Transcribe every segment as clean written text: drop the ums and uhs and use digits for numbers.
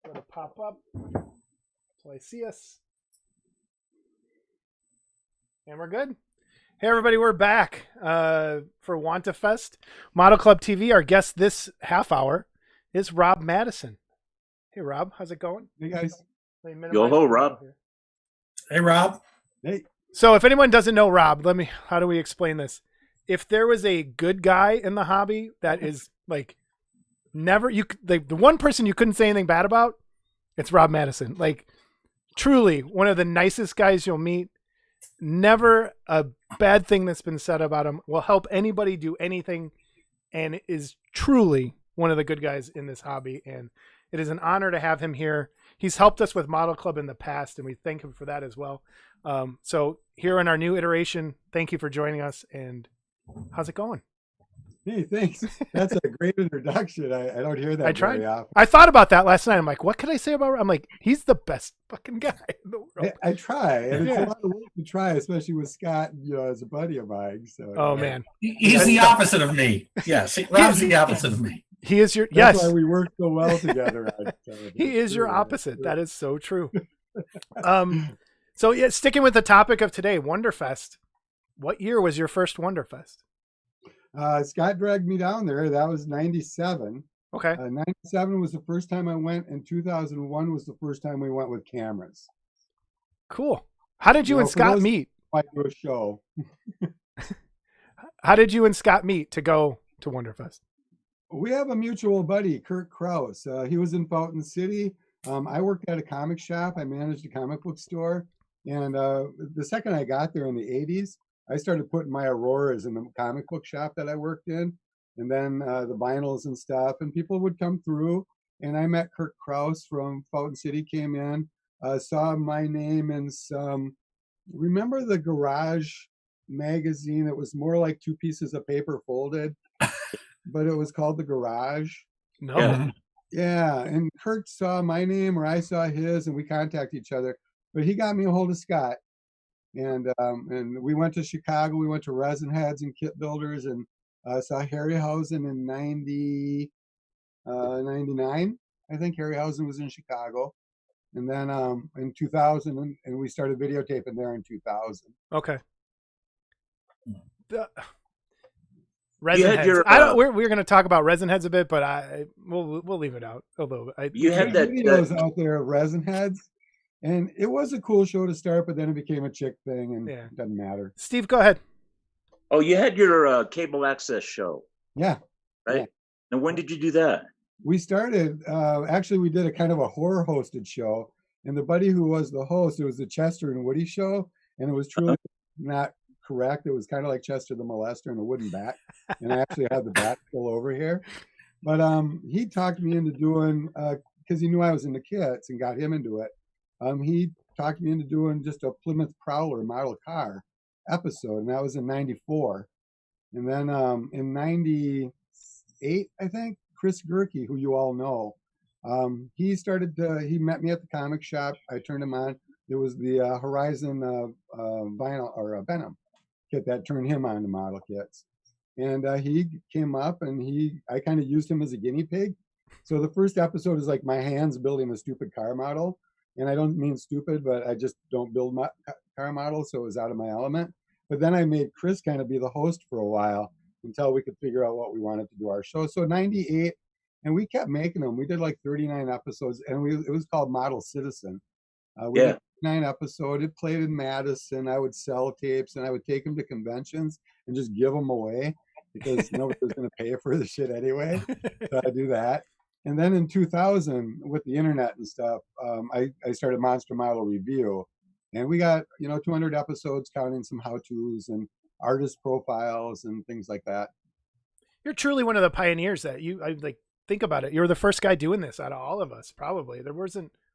Sort of pop up until I see us. And we're good. Hey, everybody, we're back for Wanta Fest. Model Club TV, our guest this half hour is Rob Mattison. Hey, Rob, how's it going? Hey, guys. Yo-ho, Rob. Hey, Rob. Hey. So if anyone doesn't know Rob, how do we explain this? If there was a good guy in the hobby that is like the one person you couldn't say anything bad about, it's Rob Mattison. Like, truly one of the nicest guys you'll meet. Never a bad thing that's been said about him. Will help anybody do anything, and is truly one of the good guys in this hobby. And it is an honor to have him here. He's helped us with Model Club in the past, and we thank him for that as well. So here in our new iteration, thank you for joining us. And how's it going? Hey, thanks. That's a great introduction. I don't hear that very often. I thought about that last night. I'm like, what could I say about him? I'm like, he's the best fucking guy in the world. I try, and it's a lot of work to try, especially with Scott, as a buddy of mine. So, man. He's the opposite of me. Yes, Rob's the opposite of me. He is your, That's why we work so well together. He is your opposite. That is so true. So yeah, sticking with the topic of today, Wonderfest. What year was your first Wonderfest? Scott dragged me down there. That was 97. Okay. 97 was the first time I went, and 2001 was the first time we went with cameras. Cool. How did you and Scott meet? I do a show. How did you and Scott meet to go to Wonderfest? We have a mutual buddy, Kurt Krause. He was in Fountain City. I worked at a comic shop. I managed a comic book store. And the second I got there in the 80s, I started putting my Auroras in the comic book shop that I worked in, and then the vinyls and stuff, and people would come through, and I met Kurt Krause from Fountain City, came in, saw my name in some, remember the Garage magazine? It was more like two pieces of paper folded, but it was called The Garage. No. Yeah, and Kurt saw my name, or I saw his, and we contacted each other, but he got me a hold of Scott. And we went to Chicago. We went to Resin Heads and Kit Builders, and saw Harryhausen in 99. I think Harryhausen was in Chicago. And then in 2000, and we started videotaping there in 2000. Okay. Resin Heads. We're going to talk about Resin Heads a bit, but we'll leave it out. Although you had that videos out there of Resin Heads. And it was a cool show to start, but then it became a chick thing, and it doesn't matter. Steve, go ahead. Oh, you had your cable access show. Yeah. Right? Yeah. And when did you do that? We started, actually, we did a kind of a horror-hosted show. And the buddy who was the host, it was the Chester and Woody show. And it was truly not correct. It was kind of like Chester the Molester and a wooden bat. And I actually had the bat still over here. But he talked me into doing, because he knew I was into kits and got him into it. He talked me into doing just a Plymouth Prowler model car episode, and that was in 94. And then in 98, I think, Chris Gerke, who you all know, he met me at the comic shop. I turned him on. It was the Horizon vinyl or Venom kit that turned him on to model kits. And he came up, and I kind of used him as a guinea pig. So the first episode is like my hands building a stupid car model. And I don't mean stupid, but I just don't build my car models, so it was out of my element. But then I made Chris kind of be the host for a while until we could figure out what we wanted to do our show. So 98, and we kept making them. We did like 39 episodes, and it was called Model Citizen. We did 9 episodes. It played in Madison. I would sell tapes, and I would take them to conventions and just give them away because nobody was going to pay for the shit anyway. So I do that. And then in 2000, with the internet and stuff, I started Monster Model Review, and we got 200 episodes, counting some how-tos and artist profiles and things like that. You're truly one of the pioneers. Think about it. You were the first guy doing this out of all of us, probably.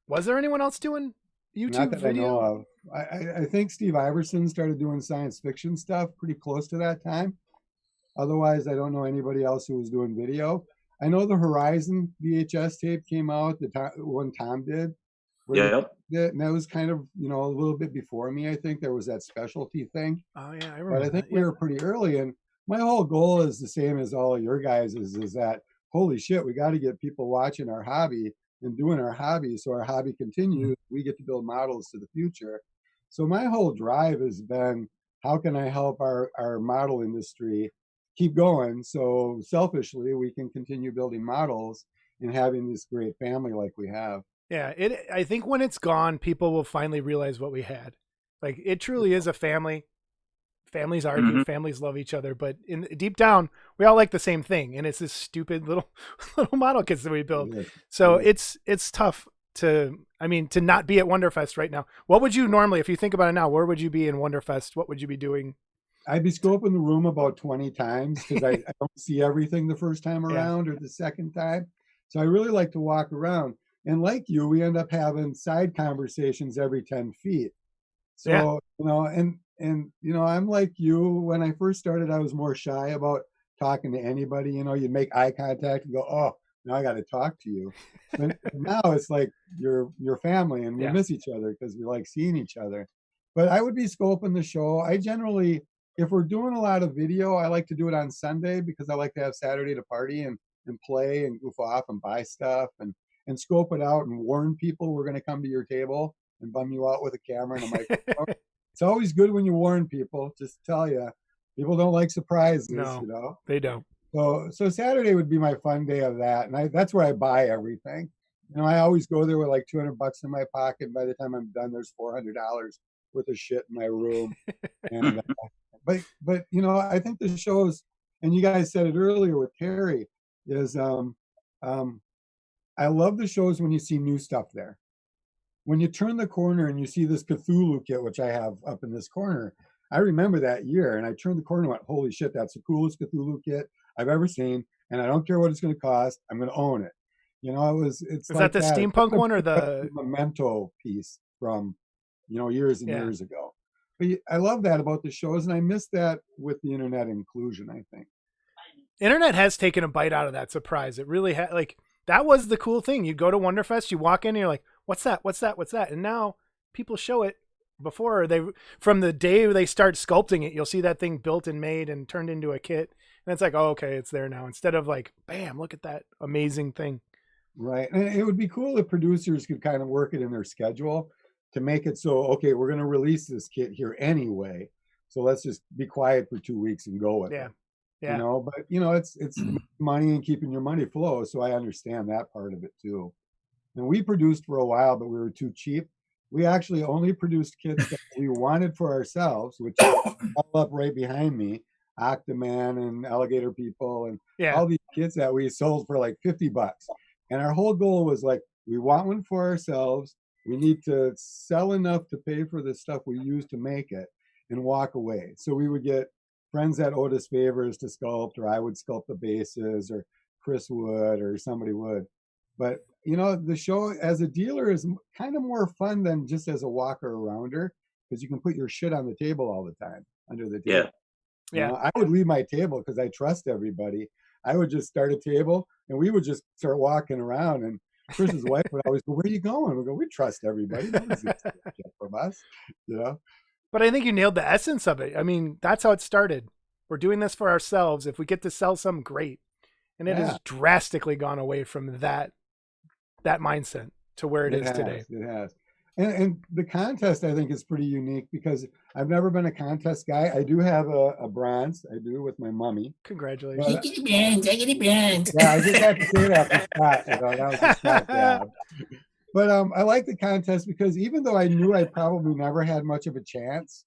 Was there anyone else doing YouTube Not that video? I know of. I think Steve Iverson started doing science fiction stuff pretty close to that time. Otherwise, I don't know anybody else who was doing video. I know the Horizon VHS tape came out the one Tom did. Yeah. And that was kind of, a little bit before me. I think there was that specialty thing. Oh, yeah, I remember. But I think we were pretty early. And my whole goal is the same as all of your guys is that, holy shit, we got to get people watching our hobby and doing our hobby. So our hobby continues. We get to build models to the future. So my whole drive has been, how can I help our model industry keep going? So selfishly, we can continue building models and having this great family like we have. Yeah, I think when it's gone, people will finally realize what we had. Like, it truly is a family. Families argue, Mhm. families love each other, but in deep down, we all like the same thing, and it's this stupid little little model kits that we build. Yeah. So Yeah. it's tough to not be at Wonderfest right now. What would you normally, if you think about it now, where would you be in Wonderfest? What would you be doing? I'd be scoping the room about 20 times because I don't see everything the first time Yeah. around or the second time. So I really like to walk around. And like you, we end up having side conversations every 10 feet. So, Yeah. I'm like you. When I first started, I was more shy about talking to anybody. You'd make eye contact and go, oh, now I got to talk to you. But now it's like your family, and we Yeah. miss each other because we like seeing each other. But I would be scoping the show. I generally, if we're doing a lot of video, I like to do it on Sunday because I like to have Saturday to party and play and goof off and buy stuff and scope it out and warn people we're going to come to your table and bum you out with a camera and a microphone. It's always good when you warn people, just to tell you. People don't like surprises, No, they don't. So Saturday would be my fun day of that. And that's where I buy everything. I always go there with like $200 in my pocket. By the time I'm done, there's $400 worth of shit in my room. And but I think the shows, and you guys said it earlier with Terry, is I love the shows when you see new stuff there. When you turn the corner and you see this Cthulhu kit, which I have up in this corner, I remember that year, and I turned the corner and went, holy shit, that's the coolest Cthulhu kit I've ever seen, and I don't care what it's going to cost, I'm going to own it. It's Is like that the steampunk one or the memento piece from years and Yeah. years ago? But I love that about the shows, and I miss that with the internet inclusion, I think. internet has taken a bite out of that surprise? It really had. Like, that was the cool thing. You go to Wonderfest, you walk in, and you're like, what's that? What's that? What's that? And now people show it before from the day they start sculpting it, you'll see that thing built and made and turned into a kit. And it's like, oh, okay, it's there now. Instead of like, bam, look at that amazing thing. Right. And it would be cool if producers could kind of work it in their schedule to make it so, okay, we're going to release this kit here anyway. So let's just be quiet for 2 weeks and go with Yeah. it. Yeah. But it's money and keeping your money flow. So I understand that part of it too. And we produced for a while, but we were too cheap. We actually only produced kits that we wanted for ourselves, which is all up right behind me, Octoman and Alligator People and Yeah. all these kits that we sold for like $50. And our whole goal was like, we want one for ourselves. We need to sell enough to pay for the stuff we use to make it and walk away. So we would get friends that owed us favors to sculpt, or I would sculpt the bases, or Chris would, or somebody would. But the show as a dealer is kind of more fun than just as a walker arounder, because you can put your shit on the table all the time under the table. Yeah. I would leave my table because I trust everybody. I would just start a table and we would just start walking around, and Chris's wife would always go, where are you going? We go, we trust everybody. Nobody's gonna steal shit from us, But I think you nailed the essence of it. I mean, that's how it started. We're doing this for ourselves. If we get to sell some, great. And it has drastically gone away from that mindset to where it is today. It has. And the contest, I think, is pretty unique because I've never been a contest guy. I do have a bronze. I do with my mummy. Congratulations. But, I get the bronze. yeah, I just have to say that for Scott. That was a Scott grab. But I like the contest because even though I knew I probably never had much of a chance,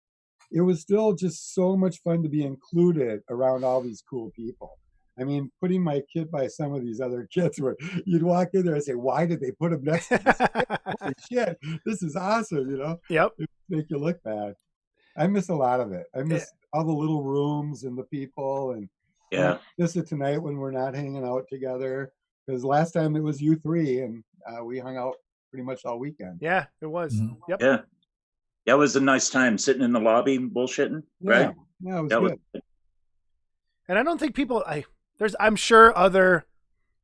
it was still just so much fun to be included around all these cool people. I mean, putting my kit by some of these other kits where you'd walk in there and say, why did they put them next to this kit? Holy shit, this is awesome, Yep. It would make you look bad. I miss a lot of it. I miss all the little rooms and the people, and I miss it tonight when we're not hanging out together, because last time it was you three and we hung out pretty much all weekend. Yeah, it was. Mhm. Yep. Yeah. That was a nice time sitting in the lobby bullshitting, right? Yeah, it was That good. And I don't think I'm sure other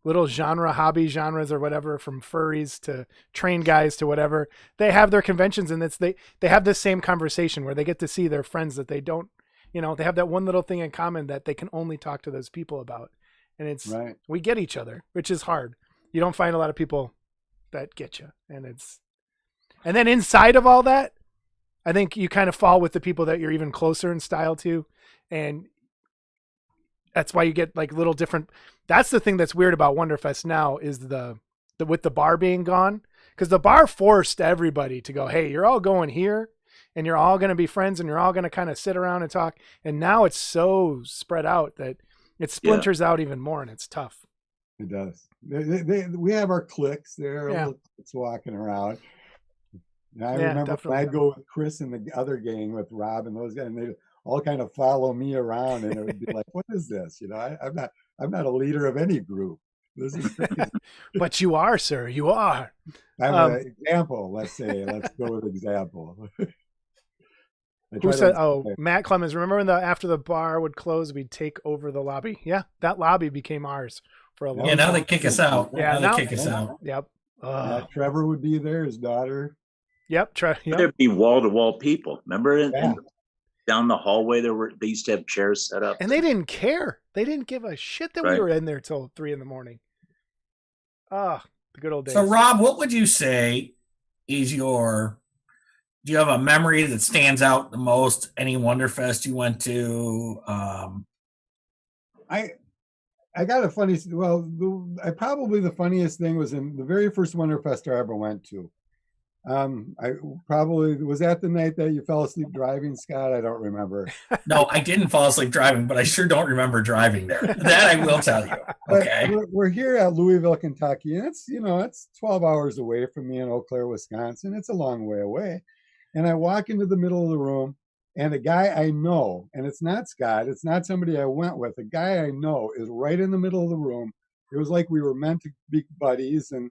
little hobby genres or whatever, from furries to train guys to whatever, they have their conventions, and they have this same conversation where they get to see their friends that they don't, they have that one little thing in common that they can only talk to those people about. And it's, Right. we get each other, which is hard. You don't find a lot of people that get you. And then inside of all that, I think you kind of fall with the people that you're even closer in style to. And that's why you get like little different. That's the thing that's weird about Wonderfest now is the with the bar being gone, because the bar forced everybody to go, hey, you're all going here and you're all going to be friends and you're all going to kind of sit around and talk. And now it's so spread out that it splinters out even more, and it's tough. It does. We have our cliques there. Yeah. It's walking around. And I remember when I'd go with Chris and the other gang with Rob and those guys, and they all kind of follow me around, and it would be like, "What is this?" You know, I'm not a leader of any group. This is crazy. But you are, sir. You are. I'm an example. Let's say. Let's go with example. Who said? Oh, Matt Clemens. Remember when after the bar would close, we'd take over the lobby? Yeah, that lobby became ours for a long time. Yeah, now they kick us out. Yeah, now they kick us out. Yep. Trevor would be there, his daughter. Yep. There'd be wall-to-wall people. Remember, down the hallway they used to have chairs set up, and they didn't care. They didn't give a shit that we were in there till 3 a.m. The good old days. So, Rob, what would you say is do you have a memory that stands out the most? Any Wonderfest you went to? I got a funny. Well, probably the funniest thing was in the very first Wonderfest I ever went to. I probably was that the night that you fell asleep driving, Scott. I don't remember. No, I didn't fall asleep driving, but I sure don't remember driving there. That I will tell you. Okay, we're here at Louisville, Kentucky, and it's 12 hours away from me in Eau Claire, Wisconsin. It's a long way away, and I walk into the middle of the room, and a guy I know, and it's not Scott, it's not somebody I went with. A guy I know is right in the middle of the room. It was like we were meant to be buddies, and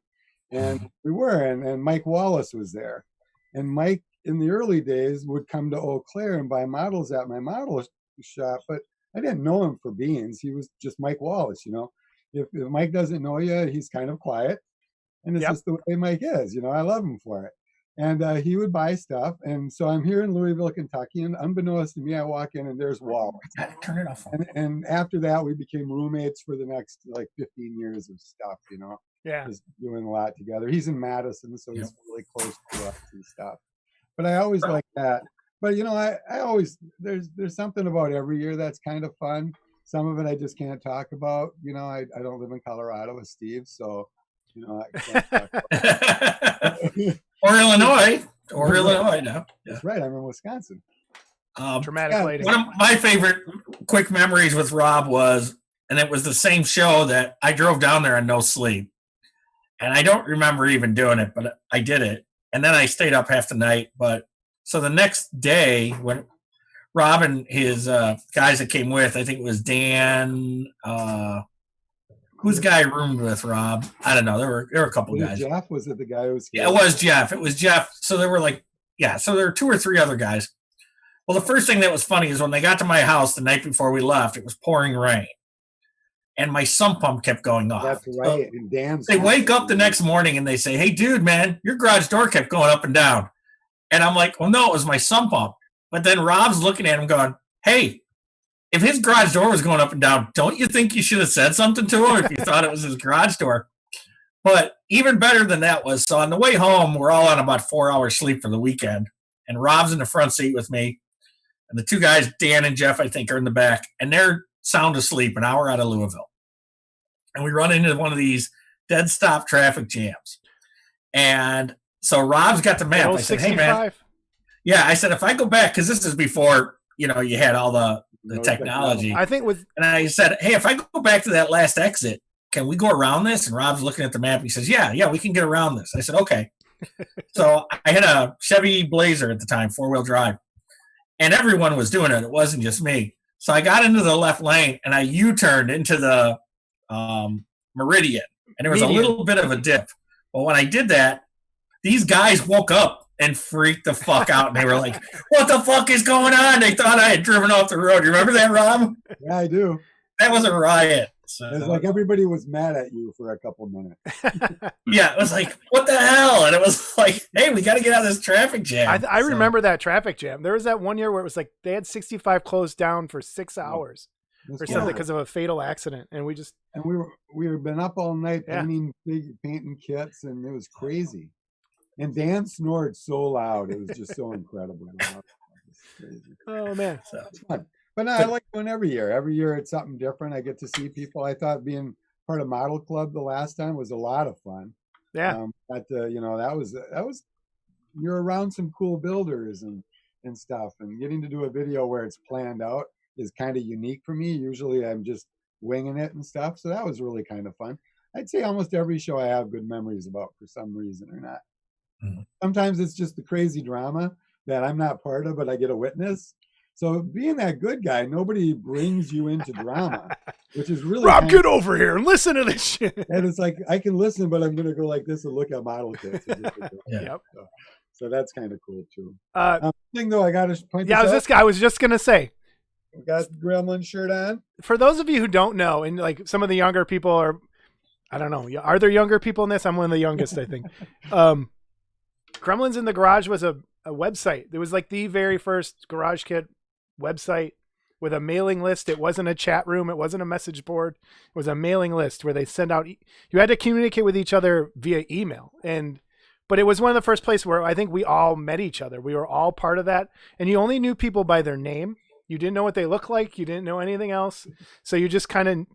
we were, and Mike Wallace was there. And Mike, in the early days, would come to Eau Claire and buy models at my model shop, but I didn't know him for beans. He was just Mike Wallace, you know. If Mike doesn't know you, he's kind of quiet. And it's just the way Mike is, you know. I love him for it. And he would buy stuff. And so I'm here in Louisville, Kentucky, and unbeknownst to me, I walk in and there's Wallace. Turn it off. And after that, we became roommates for the next, 15 years of stuff, you know. Yeah, just doing a lot together. He's in Madison, so he's really close to us and stuff. But I always like that. But you know, I always there's something about every year that's kind of fun. Some of it I just can't talk about. You know, I don't live in Colorado with Steve, so you know I can't talk about it. Or Illinois. No. That's right. I'm in Wisconsin. Dramatic lighting. One of my favorite quick memories with Rob was, and it was the same show that I drove down there on no sleep. And I don't remember even doing it, but I did it. And then I stayed up half the night. But so the next day, when Rob and his guys that came with, I think it was Dan, who's the guy I roomed with, Rob? I don't know. There were a couple guys. Jeff, was it the guy who was scared? Yeah, it was Jeff. So there were so there were 2 or 3 other guys. Well, the first thing that was funny is when they got to my house the night before we left, it was pouring rain. And my sump pump kept going off. That's right. And Dan's they wake up the next morning and they say, "Hey, dude, man, your garage door kept going up and down." And I'm like, "Well, no, it was my sump pump." But then Rob's looking at him going, "Hey, if his garage door was going up and down, don't you think you should have said something to him if you thought it was his garage door?" But even better than that was, so on the way home, we're all on about 4 hours sleep for the weekend. And Rob's in the front seat with me. And the 2 guys, Dan and Jeff, I think, are in the back. And they're sound asleep an hour out of Louisville. And we run into one of these dead stop traffic jams. And so Rob's got the map. I said, "Hey, man." Yeah, I said, if I go back, because this is before, you had all the technology. I think and I said, "Hey, if I go back to that last exit, can we go around this?" And Rob's looking at the map. He says, yeah, we can get around this. I said, okay. So I had a Chevy Blazer at the time, 4-wheel drive. And everyone was doing it. It wasn't just me. So I got into the left lane and I U-turned into the Meridian. And there was a little bit of a dip. Well, when I did that, these guys woke up and freaked the fuck out. And they were like, "What the fuck is going on?" They thought I had driven off the road. You remember that, Rob? Yeah, I do. That was a riot. So, it was like everybody was mad at you for a couple minutes. Yeah, it was like, what the hell? And it was like, hey, we got to get out of this traffic jam. I remember that traffic jam. There was that one year where it was like they had 65 closed down for 6 hours. That's or cool. something because of a fatal accident, and we just And we were been up all night Yeah. painting kits, and it was crazy. And Dan snored so loud; it was just so incredible. It was crazy. oh man. So, It's fun. But no, I like doing every year. Every year it's something different. I get to see people. I thought being part of Model Club the last time was a lot of fun. Yeah. That was you're around some cool builders and stuff, and getting to do a video where it's planned out is kind of unique for me. Usually I'm just winging it and stuff. So that was really kind of fun. I'd say almost every show I have good memories about for some reason or not. Mhm. Sometimes it's just the crazy drama that I'm not part of, but I get a witness. So being that good guy, nobody brings you into drama, which is really Rob, kind get over here and listen to this shit. and it's like I can listen, but I'm gonna go like this and look at model kits. Yeah. Yep. So that's kind of cool too. Thing Though, I got to point. Yeah, I was just gonna say, We got the Gremlin shirt on. for those of you who don't know, and like some of the younger people are, I don't know, are there younger people in this? I'm one of the youngest, I think. Gremlins in the Garage was a website. It was like the very first Garage Kit website with a mailing list. It wasn't a chat room. It wasn't a message board. It was a mailing list where they send out, you had to communicate with each other via email. But it was one of the first places where I think we all met each other. We were all part of that. And you only knew people by their name. You didn't know what they looked like. You didn't know anything else. So you just kind of,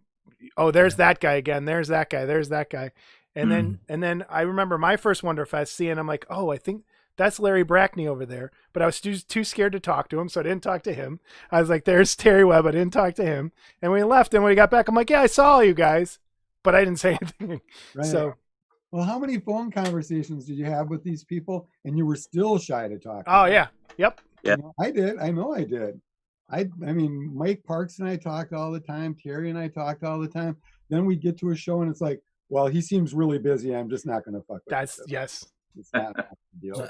oh, there's that guy again. There's that guy. There's that guy. And then I remember my first Wonderfest seeing, I'm like, oh, I think that's Larry Brackney over there. But I was too scared to talk to him, so I didn't talk to him. I was like, there's Terry Webb. I didn't talk to him. And we left, and when we got back, I'm like, yeah, I saw all you guys. But I didn't say anything. Right. So, well, how many phone conversations did you have with these people, and you were still shy to talk? oh, yeah. Yep. Yeah. I did. I know I did. I mean, Mike Parks and I talked all the time. Terry and I talked all the time. Then we get to a show, and it's like, well, he seems really busy. I'm just not going to fuck with That's, him. yes. It's not a deal.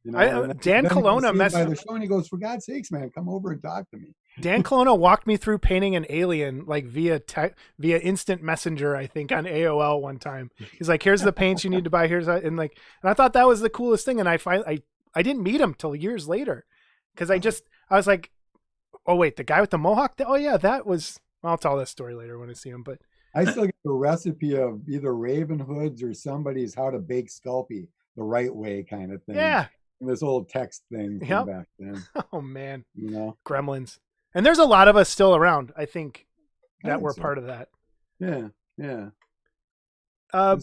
You know, Dan Colonna messed by the show, and he goes, "For God's sakes, man, come over and talk to me." Dan Colonna walked me through painting an alien like via instant messenger, I think, on AOL one time. He's like, "Here's the paints you need to buy. And I thought that was the coolest thing. And I didn't meet him till years later, because I was like, oh wait, the guy with the mohawk. Oh yeah, that was. I'll tell that story later when I see him. But I still get the recipe of either Raven Hood's or somebody's how to bake Sculpey the right way kind of thing. yeah, And this old text thing from back then. oh man, You know. Gremlins. And there's a lot of us still around, I think, I that think were so. part of that. Yeah. Uh,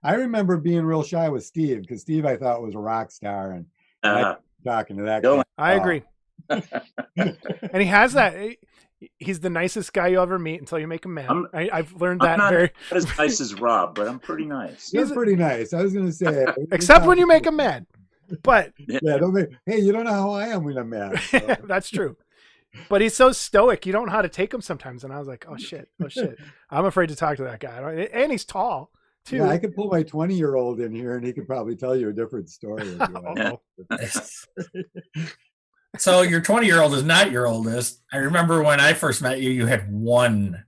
I remember being real shy with Steve because Steve I thought was a rock star, and I talking to that Go guy. I agree. And he has that. He's the nicest guy you'll ever meet until you make him mad. I've learned that not very. as nice as Rob, but I'm pretty nice. He's pretty nice. I was going to say, Except when you make him mad. But yeah, don't make. Hey, you don't know how I am when I'm mad. So. that's true. But he's so stoic. You don't know how to take him sometimes. And I was like, oh shit. I'm afraid to talk to that guy. And he's tall too. Yeah, I could pull my 20-year-old in here, and he could probably tell you a different story. If you want. So your 20-year-old is not your oldest. I remember when I first met you, you had one.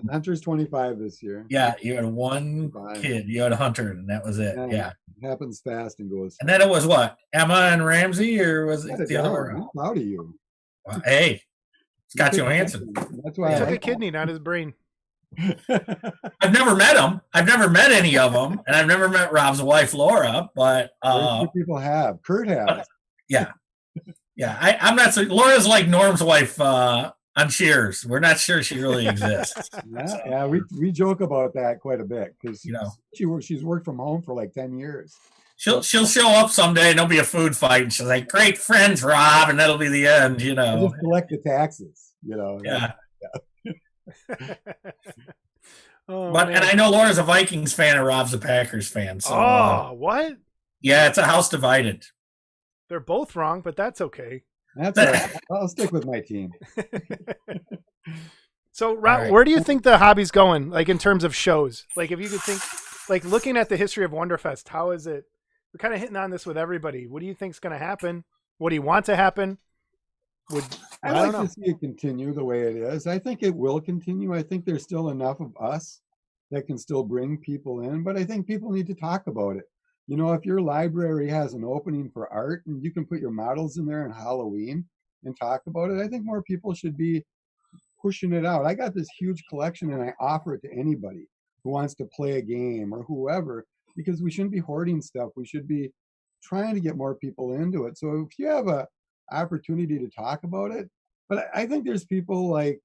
Hunter's 25 this year. Yeah, you had one kid. You had a Hunter, and that was it. Yeah. It happens fast and goes. And then it was what? Emma and Ramsey, or was it the other way around? I'm proud of you. Well, hey, Scott Johansson. That's why He I took a kidney, not his brain. I've never met him. I've never met any of them, and I've never met Rob's wife, Laura. But people have. Kurt has. Yeah. I'm not so. Laura's like Norm's wife on Cheers. We're not sure she really exists. Yeah, we joke about that quite a bit because she's worked from home for like 10 years. She'll show up someday and there'll be a food fight, and she's like, "Great friends, Rob," and that'll be the end. You know, just collect the taxes. You know. Yeah. And I know Laura's a Vikings fan and Rob's a Packers fan. So, what? Yeah, it's a house divided. They're both wrong, but that's okay. That's all right. I'll stick with my team. So, Rob, where do you think the hobby's going? Like in terms of shows, like if you could think, like looking at the history of Wonderfest, how is it? We're kind of hitting on this with everybody. What do you think's going to happen? What do you want to happen? I'd like to see it continue the way it is. I think it will continue. I think there's still enough of us that can still bring people in, but I think people need to talk about it. You know, if your library has an opening for art and you can put your models in there on Halloween and talk about it, I think more people should be pushing it out. I got this huge collection and I offer it to anybody who wants to play a game or whoever, because we shouldn't be hoarding stuff. We should be trying to get more people into it. So if you have a opportunity to talk about it, but I think there's people like,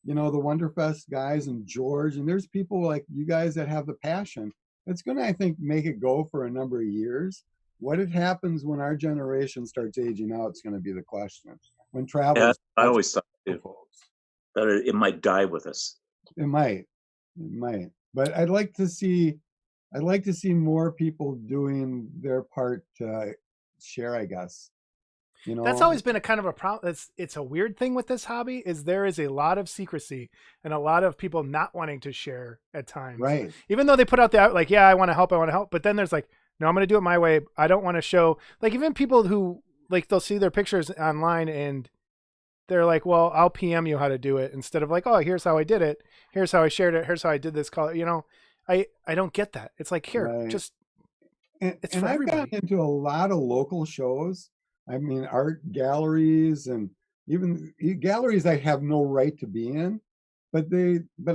the Wonderfest guys and George, and there's people like you guys that have the passion. It's going to, I think, make it go for a number of years. What it happens when our generation starts aging out is going to be the question. When travel, Yeah, I always thought that it might die with us. It might, but I'd like to see more people doing their part to share, I guess. That's always been a kind of a problem. It's a weird thing with this hobby is there is a lot of secrecy and a lot of people not wanting to share at times. Right. Even though they put out the like, yeah, I want to help. But then there's like, no, I'm going to do it my way. I don't want to show, like, even people who like, they'll see their pictures online and they're like, well, I'll PM you how to do it, instead of like, oh, here's how I did it. Here's how I shared it. Here's how I did this color. I don't get that. It's like, here, Right. just, it's and for I've everybody. gotten into a lot of local shows. I mean, art galleries and even galleries I have no right to be in, but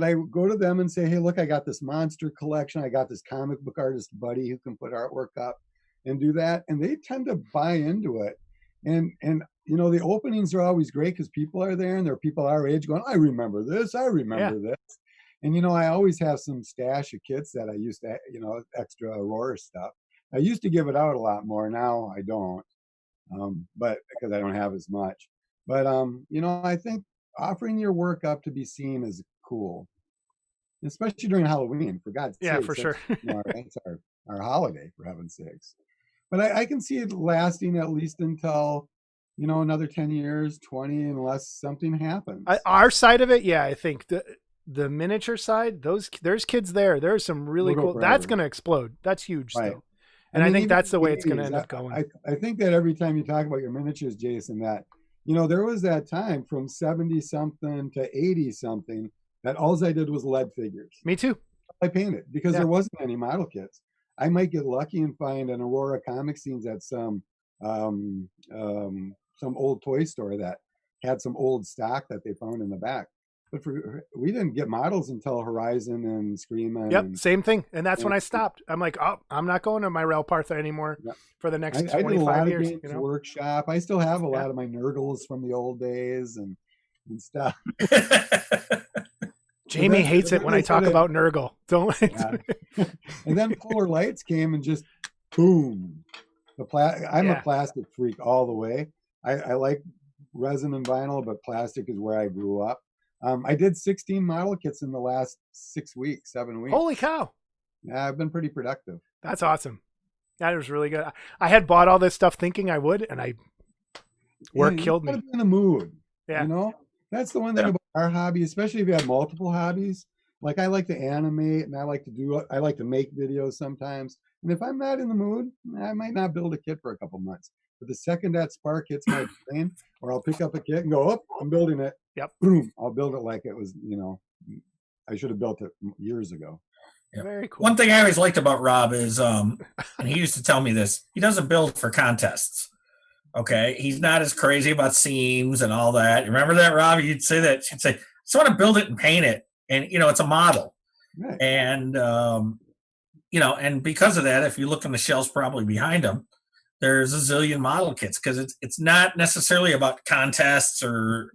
I go to them and say, hey, look, I got this monster collection. I got this comic book artist buddy who can put artwork up and do that. And they tend to buy into it. And the openings are always great because people are there and there are people our age going, I remember this. this. And, I always have some stash of kits that I used to, extra Aurora stuff. I used to give it out a lot more. Now I don't. But because I don't have as much, but I think offering your work up to be seen is cool, especially during Halloween. For God's sake, Yeah, for sure. That's our holiday, for heaven's sakes. But I can see it lasting at least until another 10 years, 20, unless something happens. Our side of it, yeah, I think the miniature side, there's kids there. There's some really cool. That's going to explode. That's huge, right. Still. And I think that's the way it's going to end up going. I think that every time you talk about your miniatures, Jason, that, there was that time from 70 something to 80 something that all I did was lead figures. Me too. I painted because there wasn't any model kits. I might get lucky and find an Aurora comic scenes at some old toy store that had some old stock that they found in the back. But we didn't get models until Horizon and Scream. Yep, same thing. And that's when I stopped. I'm like, oh, I'm not going to my Rail Partha anymore for the next 25 I did a lot years. Of games workshop. I still have a lot of my Nurgles from the old days and stuff. Jamie hates it when I talk about Nurgle. Don't. And then Polar Lights came and just boom. I'm a plastic freak all the way. I like resin and vinyl, but plastic is where I grew up. I did 16 model kits in the last 7 weeks. Holy cow. Yeah, I've been pretty productive. That's awesome. That was really good. I had bought all this stuff thinking I would, and work killed me. Be in the mood. Yeah. That's the one thing about our hobby, especially if you have multiple hobbies. Like I like to animate and I like to make videos sometimes. And if I'm not in the mood, I might not build a kit for a couple months. But the second that spark hits my brain, or I'll pick up a kit and go, oh, I'm building it. Yep. Boom. I'll build it like it was, I should have built it years ago. Yeah. Very cool. One thing I always liked about Rob is, and he used to tell me this, he doesn't build for contests. Okay. He's not as crazy about seams and all that. Remember that, Rob? You'd say that. You'd say, I just want to build it and paint it. And, it's a model. Right. And, and because of that, if you look on the shelves probably behind him, there's a zillion model kits because it's not necessarily about contests or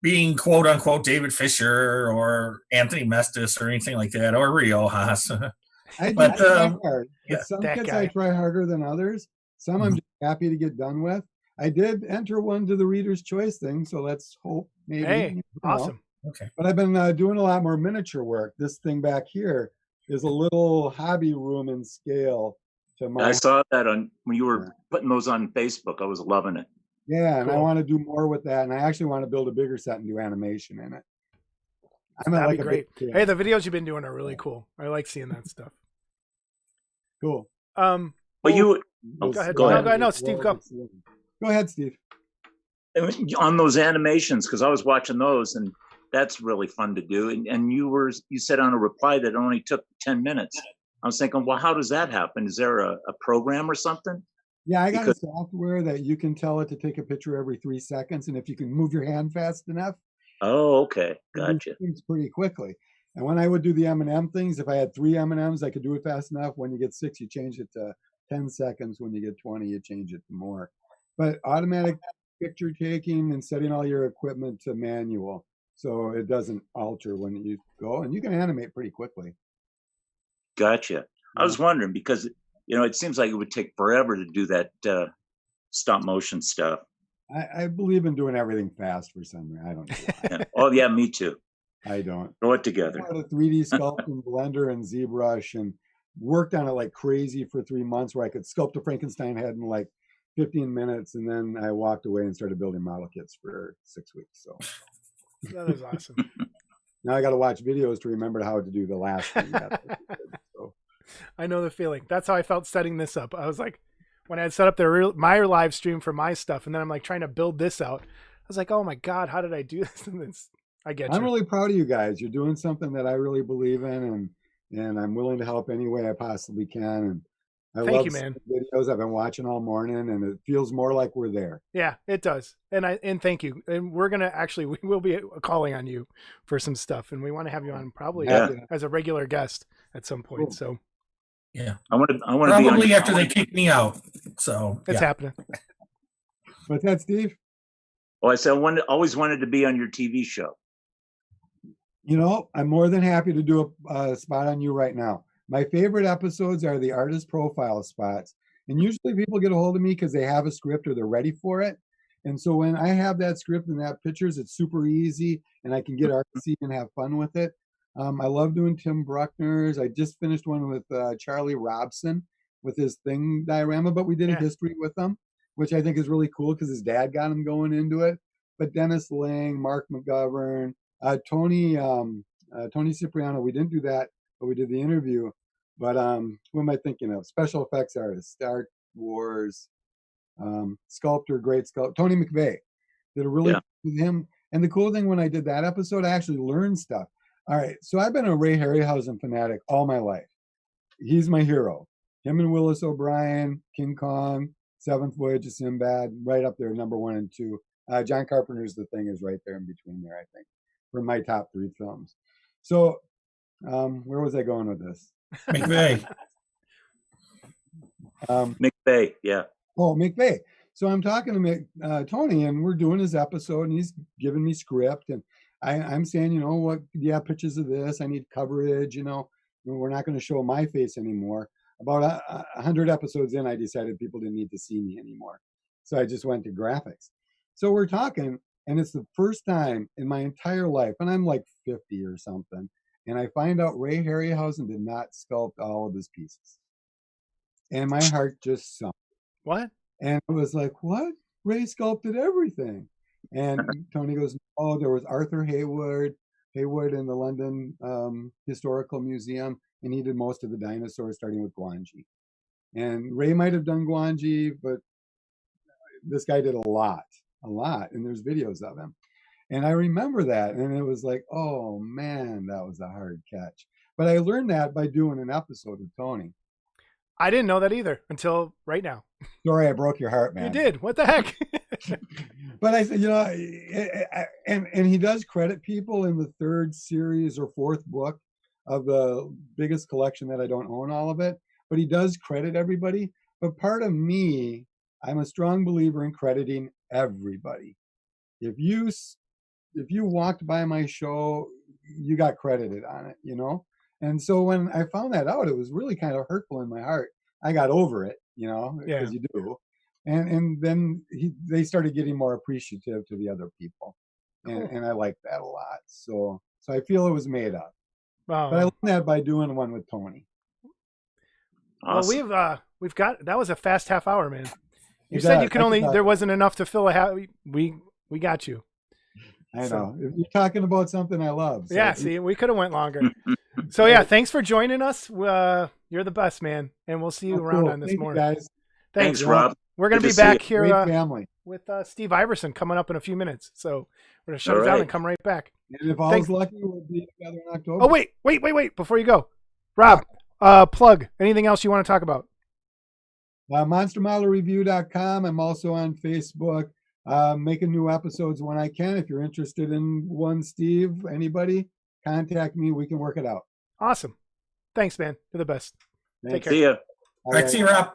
being quote unquote David Fisher or Anthony Mestis or anything like that, or Riojas. I try hard. Yeah, some kits I try harder than others. Some I'm just happy to get done with. I did enter one to the Reader's Choice thing, so let's hope maybe. Hey, awesome. Okay. But I've been doing a lot more miniature work. This thing back here is a little hobby room in scale. I saw that when you were putting those on Facebook. I was loving it. Yeah, and I want to do more with that. And I actually want to build a bigger set and do animation in it. That'd be great. Hey, the videos you've been doing are really cool. I like seeing that stuff. Cool. But you go ahead. Go ahead. No, Steve, go. Go ahead, Steve. On those animations, because I was watching those, and that's really fun to do. And you said on a reply that it only took 10 minutes. I was thinking, well, how does that happen? Is there a program or something? Yeah, I got a software that you can tell it to take a picture every 3 seconds. And if you can move your hand fast enough, Oh, okay. I do Gotcha. things pretty quickly. And when I would do the M&M things, if I had 3 M&Ms, I could do it fast enough. When you get 6, you change it to 10 seconds. When you get 20, you change it to more. But automatic picture taking and setting all your equipment to manual, so it doesn't alter when you go, and you can animate pretty quickly. Gotcha. I was wondering because, it seems like it would take forever to do that stop motion stuff. I believe in doing everything fast for some reason. I don't know why. Yeah. Oh, yeah, me too. I don't. Throw it together. I had a 3D sculpt in Blender and ZBrush and worked on it like crazy for 3 months, where I could sculpt a Frankenstein head in like 15 minutes, and then I walked away and started building model kits for 6 weeks. So That is awesome. now I got to watch videos to remember how to do the last thing. So. I know the feeling. That's how I felt setting this up. I was like, when I had set up my live stream for my stuff, and then I'm like trying to build this out. I was like, oh my God, how did I do this? And I get you. I'm really proud of you guys. You're doing something that I really believe in, and I'm willing to help any way I possibly can. And I Thank love you, man. videos I've been watching all morning, and it feels more like we're there. Yeah, it does. And thank you. And we will be calling on you for some stuff, and we want to have you on probably as a regular guest at some point. Cool. So Yeah. I want to Probably be after they kick me out. So it's happening. What's that, Steve? Oh, I said always wanted to be on your TV show. I'm more than happy to do a spot on you right now. My favorite episodes are the artist profile spots. And usually people get a hold of me because they have a script or they're ready for it. And so when I have that script and that pictures, it's super easy and I can get artsy and have fun with it. I love doing Tim Bruckner's. I just finished one with Charlie Robson with his thing diorama, but we did a history with him, which I think is really cool because his dad got him going into it. But Dennis Lang, Mark McGovern, Tony Cipriano, we didn't do that, but we did the interview. But who am I thinking of? Special effects artist, Star Wars, sculptor, great sculptor, Tony McVeigh. Did a really with him. And the cool thing when I did that episode, I actually learned stuff. All right, so I've been a Ray Harryhausen fanatic all my life. He's my hero. Him and Willis O'Brien, King Kong, Seventh Voyage of Sinbad, right up there, number 1 and 2. John Carpenter's The Thing is right there in between there, I think, for my top 3 films. So where was I going with this? McVeigh. McVeigh, yeah. Oh, McVeigh. So I'm talking to Tony, and we're doing his episode, and he's giving me script, and I'm saying, what? Yeah, pictures of this. I need coverage. We're not going to show my face anymore. About 100 episodes in, I decided people didn't need to see me anymore, so I just went to graphics. So we're talking, and it's the first time in my entire life, and I'm like 50 or something, and I find out Ray Harryhausen did not sculpt all of his pieces, and my heart just sunk. What? And it was like, what? Ray sculpted everything. And Tony goes, oh, there was Arthur Hayward in the London Historical Museum, and he did most of the dinosaurs, starting with Guanji. And Ray might have done Guanji, but this guy did a lot, and there's videos of him. And I remember that, and it was like, oh man, that was a hard catch. But I learned that by doing an episode with Tony. I didn't know that either until right now. Sorry, I broke your heart, man. You did. What the heck? But I said, and he does credit people in the 3rd series or 4th book of the biggest collection that I don't own all of it, but he does credit everybody. But part of me, I'm a strong believer in crediting everybody. If you walked by my show, you got credited on it, And so when I found that out, it was really kind of hurtful in my heart. I got over it, because you do. And then they started getting more appreciative to the other people. And I like that a lot. So I feel it was made up. But I learned that by doing one with Tony. Awesome. Well, we've got, that was a fast half hour, man. You said you can there wasn't enough to fill a half. We got you. I know. You're talking about something I love. So. Yeah, see, we could have went longer. So yeah, thanks for joining us. You're the best, man. And we'll see you around on this morning. Guys. Thanks, Rob. We're going to be back here with Steve Iverson coming up in a few minutes. So we're going to shut it down and come right back. And if all's lucky, we'll be together in October. Oh, wait. Before you go, Rob, plug. Anything else you want to talk about? MonsterModelReview.com. I'm also on Facebook. Making new episodes when I can. If you're interested in one, Steve, anybody, contact me. We can work it out. Awesome. Thanks, man. You're the best. Take Thanks. care. See ya. All All right, see you, Rob.